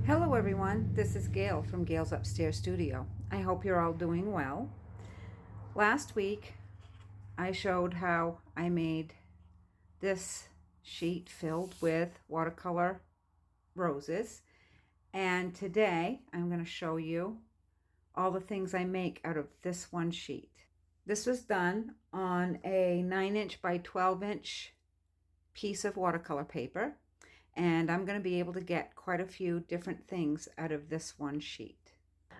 Hello everyone, this is Gail from Gail's Upstairs Studio. I hope you're all doing well. Last week I showed how I made this sheet filled with watercolor roses, and today I'm going to show you all the things I make out of this one sheet. This was done on a 9-inch by 12-inch piece of watercolor paper, and I'm going to be able to get quite a few different things out of this one sheet.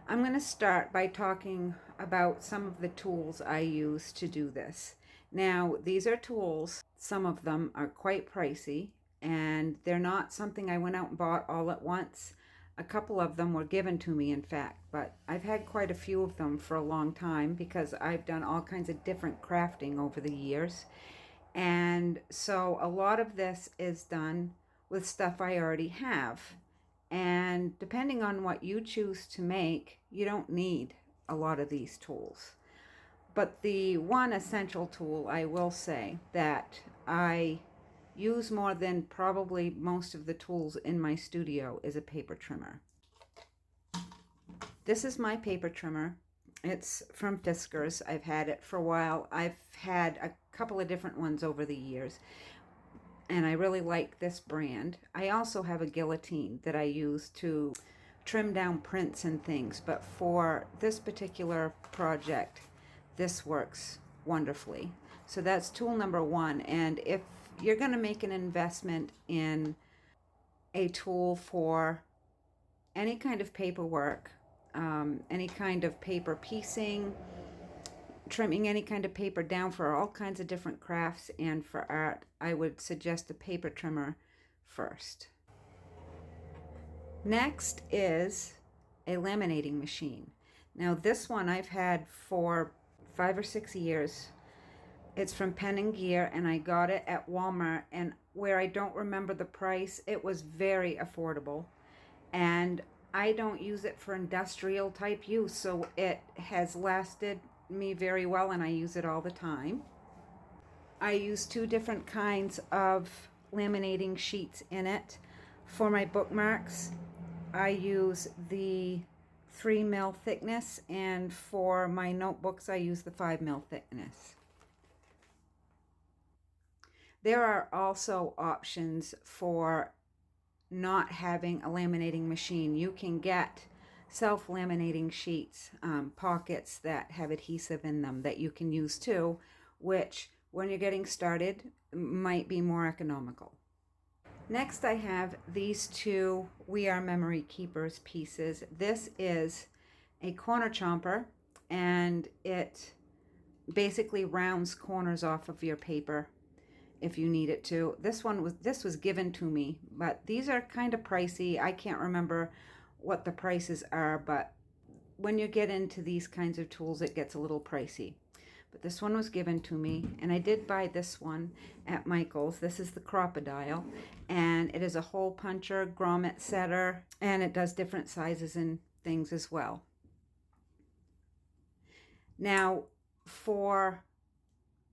I'm going to start by talking about some of the tools I use to do this. Now, these are tools. Some of them are quite pricey, and they're not something I went out and bought all at once. A couple of them were given to me, in fact, but I've had quite a few of them for a long time because I've done all kinds of different crafting over the years. And so a lot of this is done with stuff I already have. And depending on what you choose to make, you don't need a lot of these tools. But the one essential tool I will say that I use more than probably most of the tools in my studio is a paper trimmer. This is my paper trimmer. It's from Fiskars. I've had it for a while. I've had a couple of different ones over the years, and I really like this brand. I also have a guillotine that I use to trim down prints and things, but for this particular project, this works wonderfully. So that's tool number one. And if you're going to make an investment in a tool for any kind of paperwork, any kind of paper piecing, trimming any kind of paper down for all kinds of different crafts and for art, I would suggest a paper trimmer first. Next is a laminating machine. Now this one I've had for 5 or 6 years. It's from Pen & Gear, and I got it at Walmart, and where I don't remember the price, it was very affordable. And I don't use it for industrial type use, so it has lasted me very well, and I use it all the time. I use 2 different kinds of laminating sheets in it. For my bookmarks, I use the 3 mil thickness, and for my notebooks I use the 5 mil thickness. There are also options for not having a laminating machine. You can get self-laminating sheets, pockets that have adhesive in them that you can use too, which when you're getting started might be more economical. Next I have these 2 We Are Memory Keepers pieces. This is a corner chomper, and it basically rounds corners off of your paper if you need it to. This was given to me, but these are kind of pricey. I can't remember what the prices are, but when you get into these kinds of tools, it gets a little pricey. But this one was given to me, and I did buy this one at Michael's. This is the Crocodile, and it is a hole puncher, grommet setter, and it does different sizes and things as well. Now, for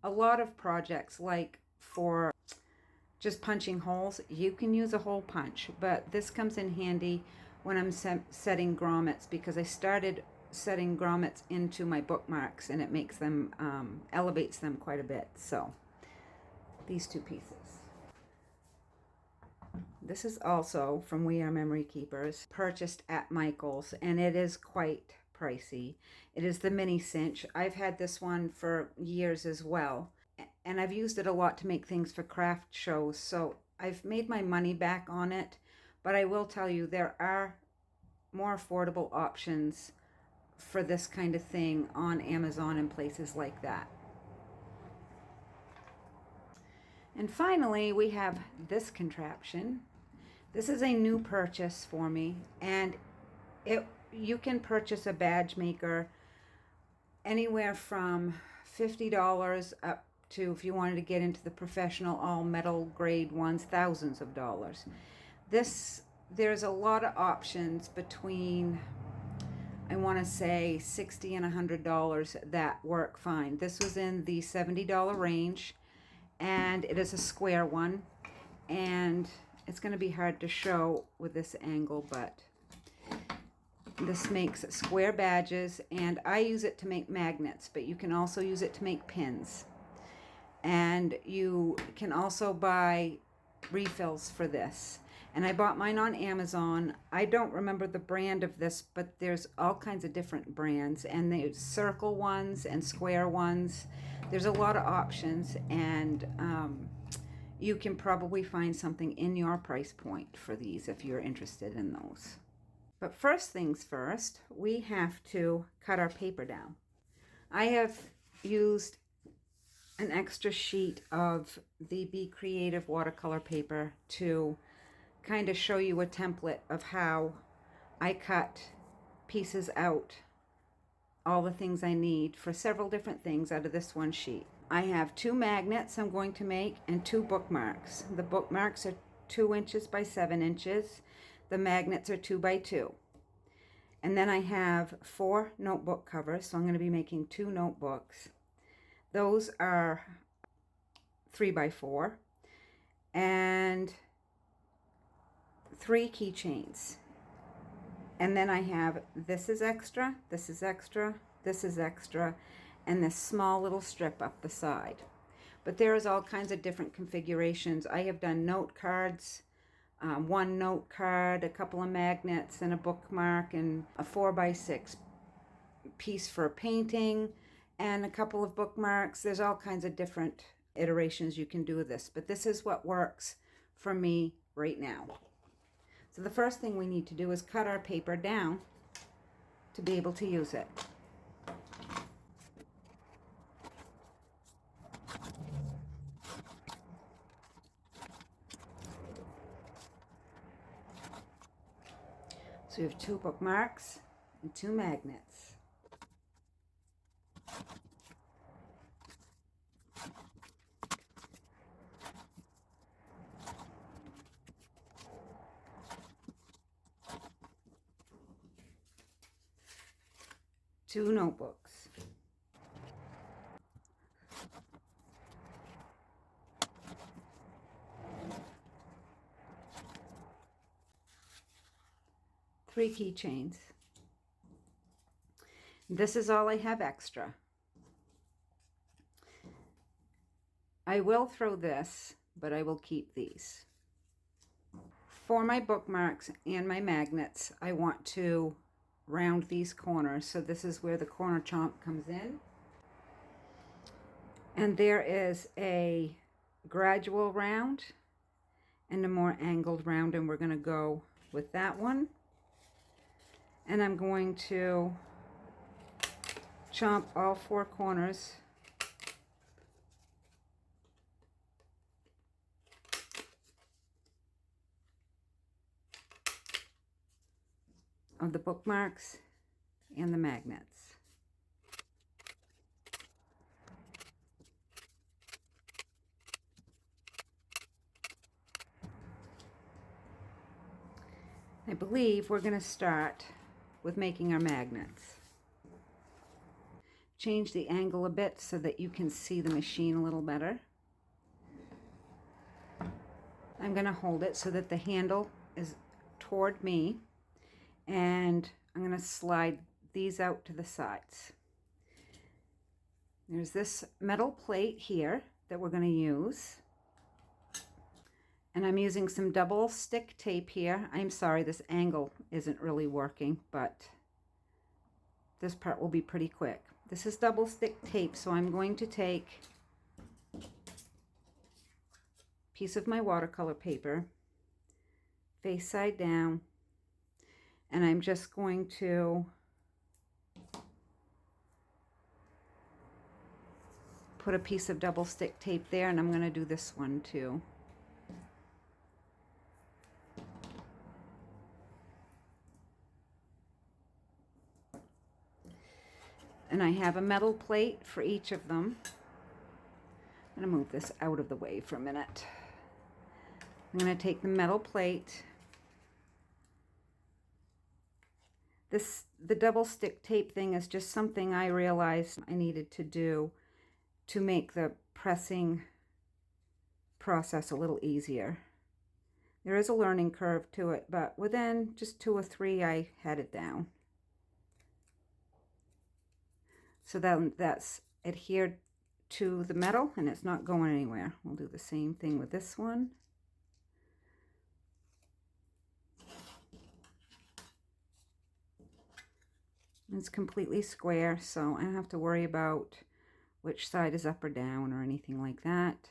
a lot of projects, like for just punching holes, you can use a hole punch, but this comes in handy when I'm setting grommets, because I started setting grommets into my bookmarks, and it makes them, elevates them quite a bit. So these 2 pieces. This is also from We Are Memory Keepers, purchased at Michael's, and it is quite pricey. It is the mini cinch. I've had this one for years as well, and I've used it a lot to make things for craft shows, so I've made my money back on it. But I will tell you, there are more affordable options for this kind of thing on Amazon and places like that. And finally, we have this contraption. This is a new purchase for me, and you can purchase a badge maker anywhere from $50 up to, if you wanted to get into the professional all metal grade ones, thousands of dollars. There's a lot of options between, I want to say, $60 and $100 that work fine. This was in the $70 range, and it is a square one, and it's going to be hard to show with this angle, but This makes square badges, and I use it to make magnets, but you can also use it to make pins. And you can also buy refills for this. And I bought mine on Amazon. I don't remember the brand of this, but there's all kinds of different brands, and there's circle ones and square ones. There's a lot of options, and you can probably find something in your price point for these if you're interested in those. But first things first, we have to cut our paper down. I have used an extra sheet of the Be Creative watercolor paper to kind of show you a template of how I cut pieces out, all the things I need for several different things out of this one sheet. I have 2 magnets I'm going to make and 2 bookmarks. The bookmarks are 2 inches by 7 inches. The magnets are 2 by 2. And then I have 4 notebook covers, so I'm going to be making 2 notebooks. Those are 3 by 4. And 3 keychains. And then I have, this is extra, this is extra, this is extra, and this small little strip up the side. But there is all kinds of different configurations. I have done note cards, 1 note card, a couple of magnets, and a bookmark, and a 4 by 6 piece for painting, and a couple of bookmarks. There's all kinds of different iterations you can do with this, but this is what works for me right now. So the first thing we need to do is cut our paper down to be able to use it. So we have 2 bookmarks and 2 magnets. Two notebooks. Three keychains. This is all I have extra. I will throw this, but I will keep these. For my bookmarks and my magnets, I want to round these corners. So this is where the corner chomp comes in. And there is a gradual round and a more angled round, and we're going to go with that one. And I'm going to chomp all 4 corners of the bookmarks and the magnets. I believe we're going to start with making our magnets. Change the angle a bit so that you can see the machine a little better. I'm going to hold it so that the handle is toward me, and I'm going to slide these out to the sides. There's this metal plate here that we're going to use. And I'm using some double stick tape here. I'm sorry, this angle isn't really working, but this part will be pretty quick. This is double stick tape, so I'm going to take a piece of my watercolor paper, face side down, and I'm just going to put a piece of double stick tape there, and I'm going to do this one too. And I have a metal plate for each of them. I'm going to move this out of the way for a minute. I'm going to take the metal plate. The double stick tape thing is just something I realized I needed to do to make the pressing process a little easier. There is a learning curve to it, but within just 2 or 3 I had it down. So then that's adhered to the metal and it's not going anywhere. We'll do the same thing with this one. It's completely square, so I don't have to worry about which side is up or down or anything like that.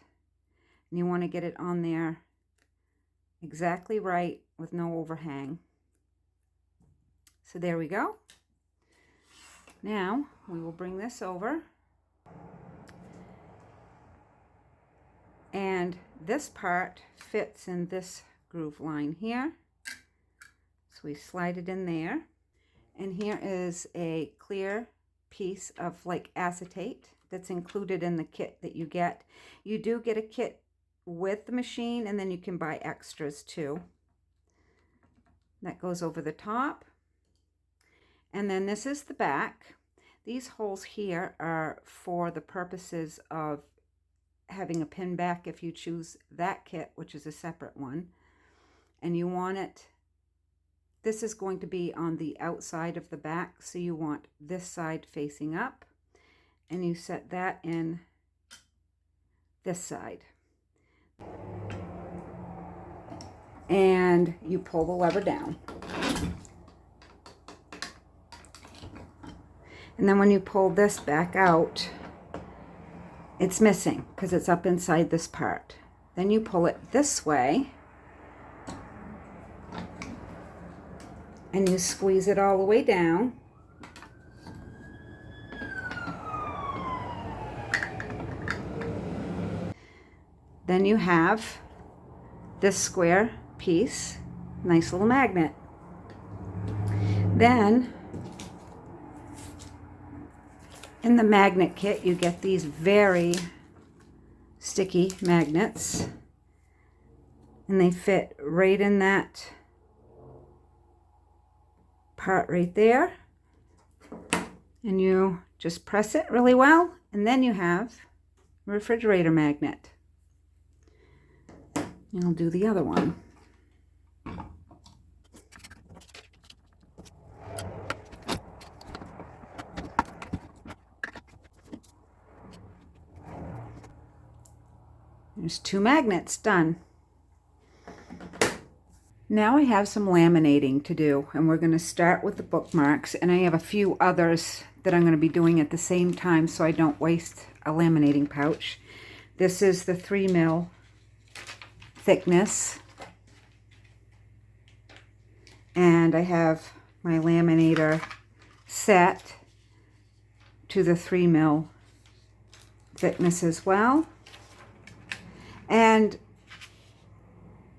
And you want to get it on there exactly right with no overhang. So there we go. Now we will bring this over, and this part fits in this groove line here. So we slide it in there, and here is a clear piece of like acetate that's included in the kit that you get. You do get a kit with the machine, and then you can buy extras too. That goes over the top. And then this is the back. These holes here are for the purposes of having a pin back if you choose that kit, which is a separate one. And you want it, this is going to be on the outside of the back, so you want this side facing up, and you set that in this side. And you pull the lever down. And then when you pull this back out, it's missing because it's up inside this part. Then you pull it this way and you squeeze it all the way down. Then you have this square piece, nice little magnet. Then in the magnet kit, you get these very sticky magnets, and they fit right in that part right there. And you just press it really well, and then you have a refrigerator magnet. And I'll do the other one. There's 2 magnets done. Now I have some laminating to do, and we're going to start with the bookmarks, and I have a few others that I'm going to be doing at the same time so I don't waste a laminating pouch. This is the 3mm thickness, and I have my laminator set to the 3mm thickness as well. And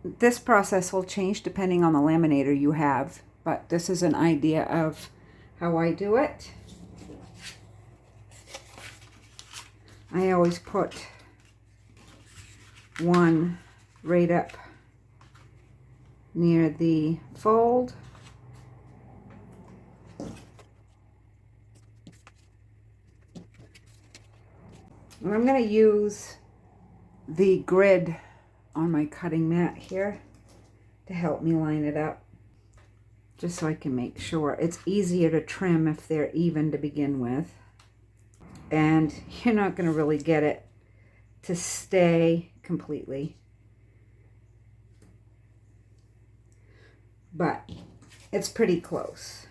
this process will change depending on the laminator you have, but this is an idea of how I do it. I always put one right up near the fold. And I'm going to use the grid on my cutting mat here to help me line it up, just so I can make sure. It's easier to trim if they're even to begin with, and you're not going to really get it to stay completely, but it's pretty close.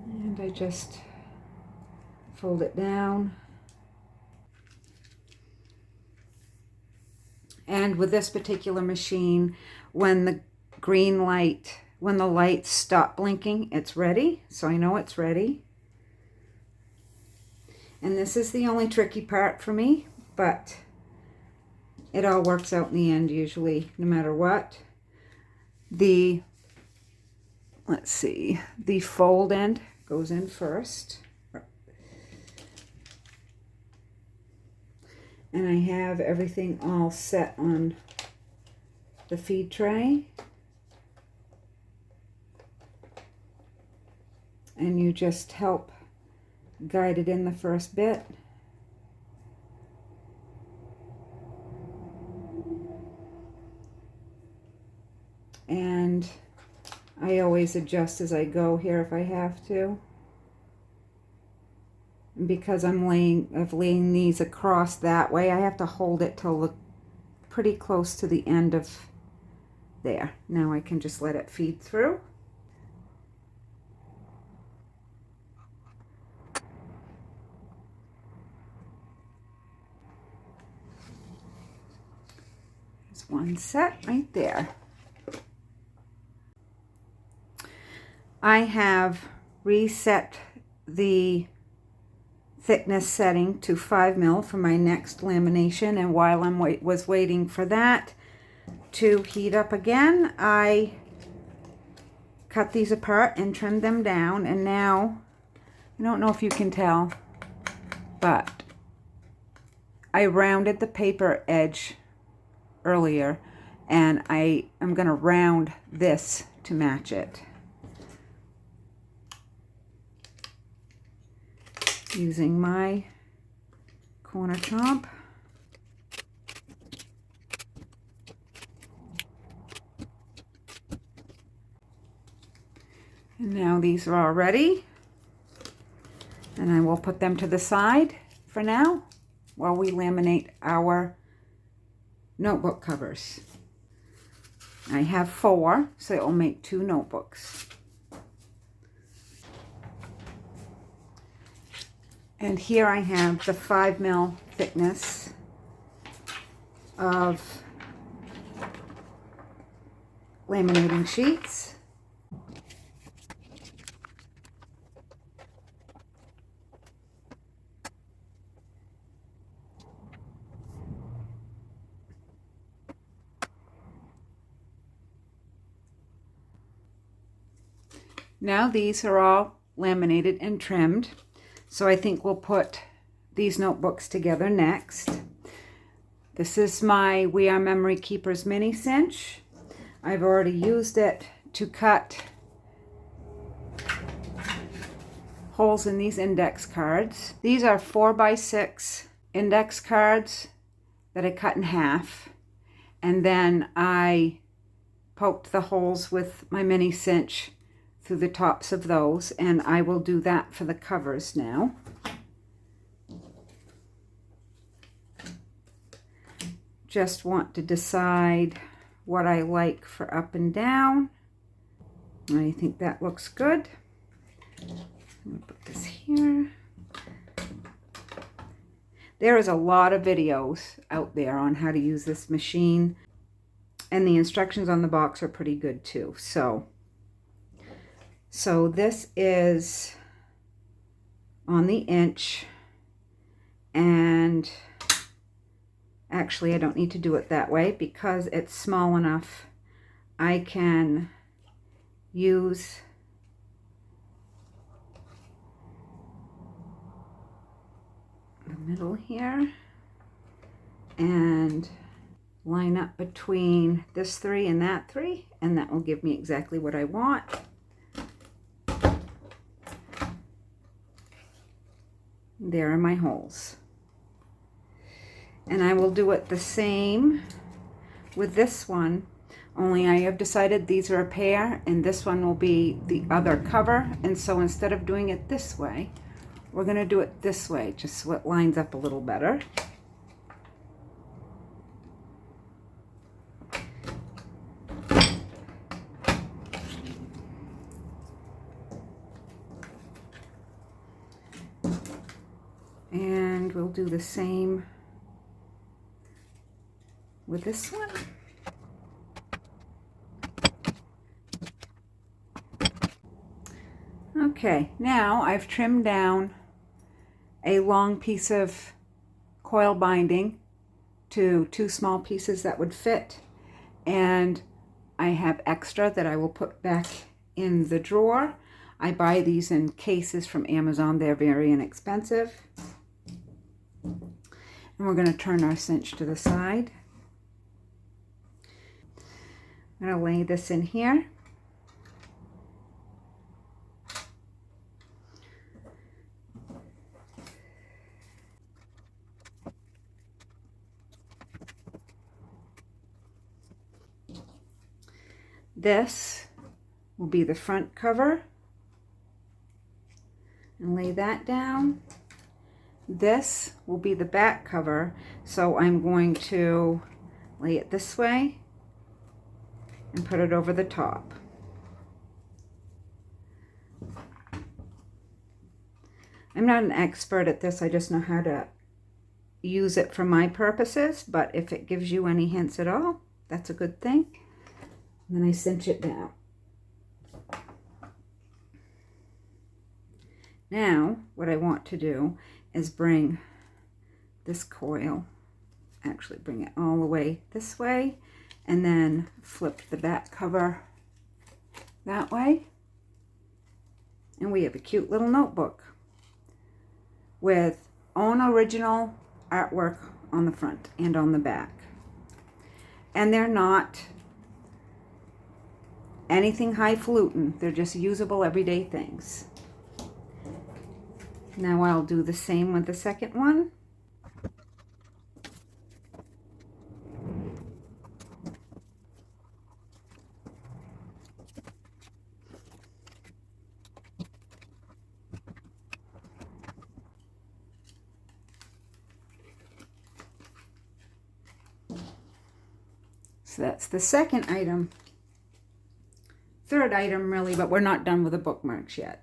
And I just fold it down. And with this particular machine, when the green light, when the lights stop blinking, it's ready. So I know it's ready. And this is the only tricky part for me, but it all works out in the end usually, no matter what. Let's see, the fold end goes in first. And I have everything all set on the feed tray. And you just help guide it in the first bit. and I always adjust as I go here if I have to. And because I'm laying these across that way, I have to hold it till the pretty close to the end of there. Now I can just let it feed through. There's one set right there. I have reset the thickness setting to 5 mil for my next lamination, and while I was waiting for that to heat up again, I cut these apart and trimmed them down, and now, I don't know if you can tell, but I rounded the paper edge earlier, and I am going to round this to match it. Using my corner chomp. And now these are all ready. And I will put them to the side for now while we laminate our notebook covers. I have 4, so it will make 2 notebooks. And here I have the 5 mil thickness of laminating sheets. Now these are all laminated and trimmed. So I think we'll put these notebooks together next. This is my We Are Memory Keepers mini cinch. I've already used it to cut holes in these index cards. These are 4x6 index cards that I cut in half. And then I poked the holes with my mini cinch through the tops of those, and I will do that for the covers now. Just want to decide what I like for up and down. I think that looks good. I'm going to put this here. There is a lot of videos out there on how to use this machine, and the instructions on the box are pretty good too. So this is on the inch, and actually I don't need to do it that way because it's small enough. I can use the middle here and line up between this 3 and that 3, and that will give me exactly what I want. There are my holes. And I will do it the same with this one, only I have decided these are a pair and this one will be the other cover. And so instead of doing it this way, we're going to do it this way, just so it lines up a little better. And we'll do the same with this one. Okay, now I've trimmed down a long piece of coil binding to 2 small pieces that would fit, and I have extra that I will put back in the drawer. I buy these in cases from Amazon. They're very inexpensive. And we're going to turn our cinch to the side. I'm going to lay this in here. this will be the front cover, and lay that down. This will be the back cover, so I'm going to lay it this way and put it over the top. I'm not an expert at this, I just know how to use it for my purposes, but if it gives you any hints at all, that's a good thing. And then I cinch it down. Now, what I want to do is bring this coil, actually bring it all the way this way, and then flip the back cover that way. And we have a cute little notebook with own original artwork on the front and on the back. And they're not anything highfalutin, they're just usable everyday things. Now I'll do the same with the second one. So that's the second item. Third item really, but we're not done with the bookmarks yet.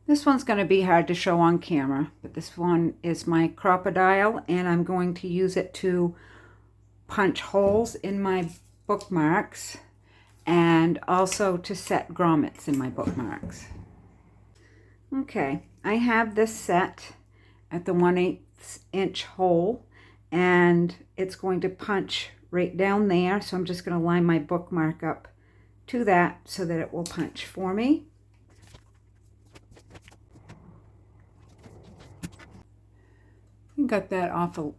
This one's going to be hard to show on camera, but this one is my crocodile, and I'm going to use it to punch holes in my bookmarks and also to set grommets in my bookmarks. Okay, I have this set at the 1/8 inch hole, and it's going to punch right down there, so I'm just going to line my bookmark up to that so that it will punch for me. Got that off a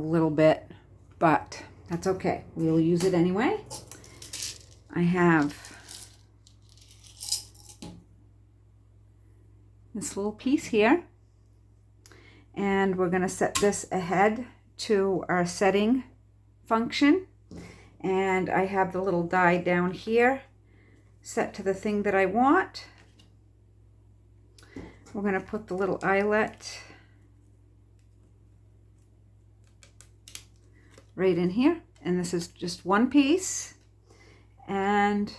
little bit, but that's okay. We'll use it anyway. I have this little piece here, and we're going to set this ahead to our setting function. And I have the little die down here set to the thing that I want. We're going to put the little eyelet right in here, and this is just one piece, and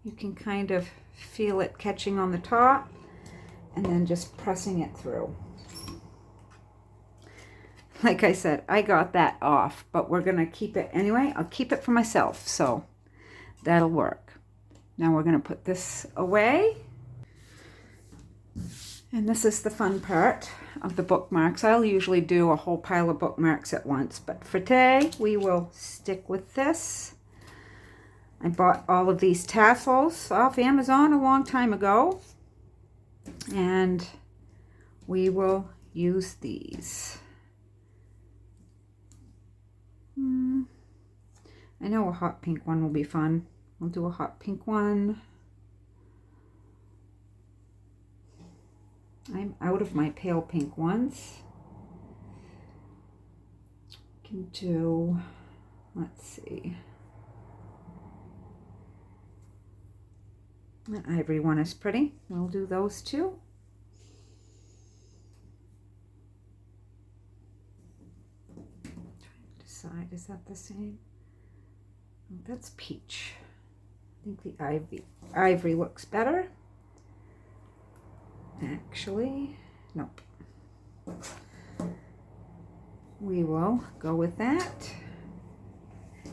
you can kind of feel it catching on the top and then just pressing it through. Like I said, I got that off, but we're gonna keep it anyway. I'll keep it for myself, so that'll work. Now we're gonna put this away. And this is the fun part of the bookmarks. I'll usually do a whole pile of bookmarks at once, but for today we will stick with this. I bought all of these tassels off Amazon a long time ago, and we will use these. I know a hot pink one will be fun. We'll do a hot pink one. I'm out of my pale pink ones. Can do, let's see. That ivory one is pretty. We'll do those two. Trying to decide, is that the same? Oh, that's peach. I think the ivory looks better. Actually, nope. We will go with that.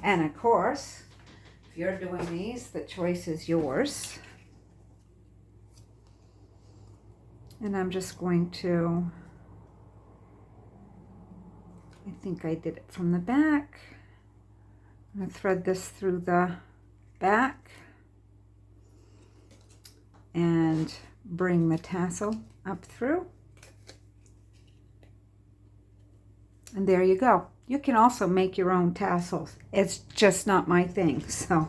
And of course, if you're doing these, the choice is yours. And I'm just going to, I think I did it from the back. I'm going to thread this through the back and bring the tassel up through. And there you go. You can also make your own tassels. It's just not my thing, so.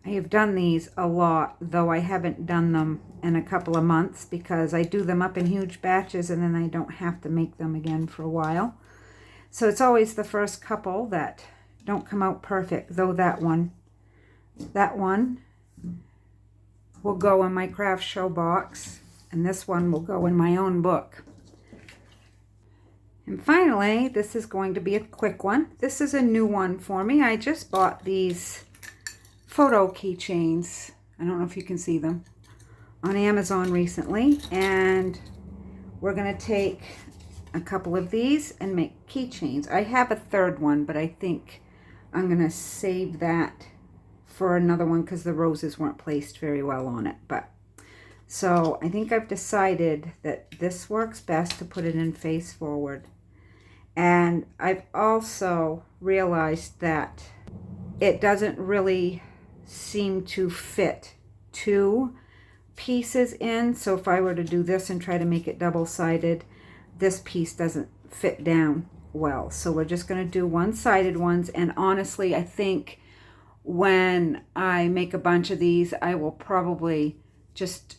I have done these a lot, though I haven't done them in a couple of months because I do them up in huge batches and then I don't have to make them again for a while. So it's always the first couple that don't come out perfect, though that one will go in my craft show box, and this one will go in my own book. And finally, this is going to be a quick one. This is a new one for me. I just bought these photo keychains. I don't know if you can see them on Amazon recently, and we're going to take a couple of these and make keychains. I have a third one, but I think I'm going to save that for another one because the roses weren't placed very well on it. But so I think I've decided that this works best to put it in face forward. And I've also realized that it doesn't really seem to fit two pieces in. So if I were to do this and try to make it double-sided, this piece doesn't fit down well. So we're just going to do one-sided ones. And honestly, I think when I make a bunch of these, I will probably just,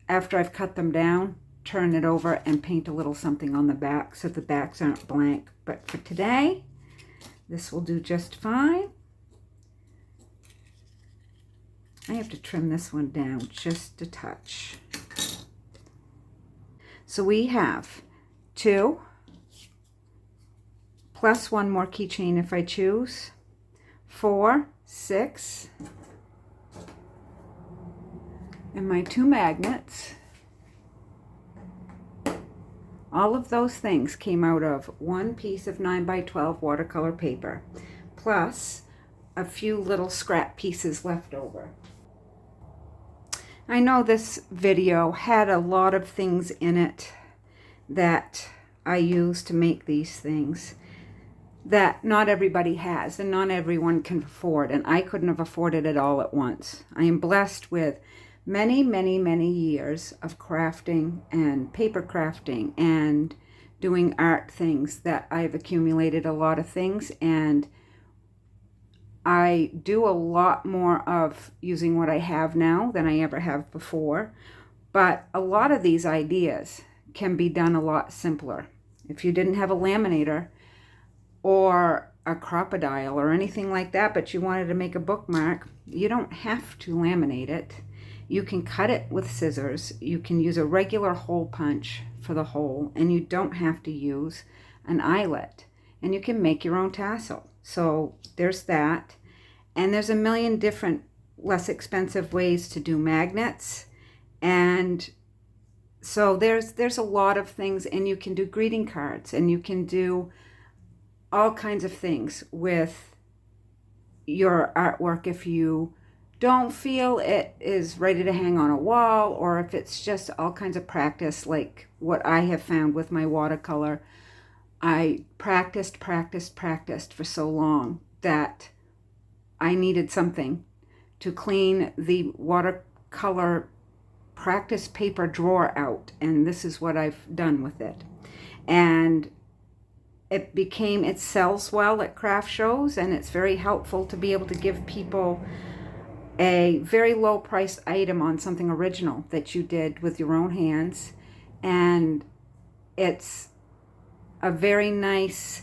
after I've cut them down, turn it over and paint a little something on the back so the backs aren't blank. But for today, this will do just fine. I have to trim this one down just a touch. So we have 2 plus 1 more keychain if I choose, 4, 6, and my 2 magnets. All of those things came out of one piece of 9x12 watercolor paper, plus a few little scrap pieces left over. I know this video had a lot of things in it that I use to make these things that not everybody has and not everyone can afford, and I couldn't have afforded it all at once. I am blessed with many, many, many years of crafting and paper crafting and doing art things that I've accumulated a lot of things, and I do a lot more of using what I have now than I ever have before. But a lot of these ideas can be done a lot simpler. If you didn't have a laminator or a crocodile or anything like that, but you wanted to make a bookmark, you don't have to laminate it. You can cut it with scissors. You can use a regular hole punch for the hole, and you don't have to use an eyelet. And you can make your own tassel. So there's that. And there's a million different less expensive ways to do magnets. And so there's a lot of things, and you can do greeting cards, and you can do all kinds of things with your artwork if you don't feel it is ready to hang on a wall, or if it's just all kinds of practice, like what I have found with my watercolor. I practiced for so long that I needed something to clean the watercolor practice paper drawer out, and this is what I've done with it. And it sells well at craft shows, and it's very helpful to be able to give people a very low priced item on something original that you did with your own hands. And it's a very nice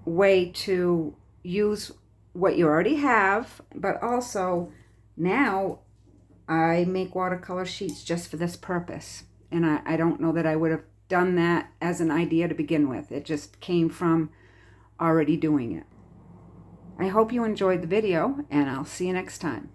way to use what you already have, but also now I make watercolor sheets just for this purpose. And I don't know that I would have done that as an idea to begin with. It just came from already doing it. I hope you enjoyed the video, and I'll see you next time.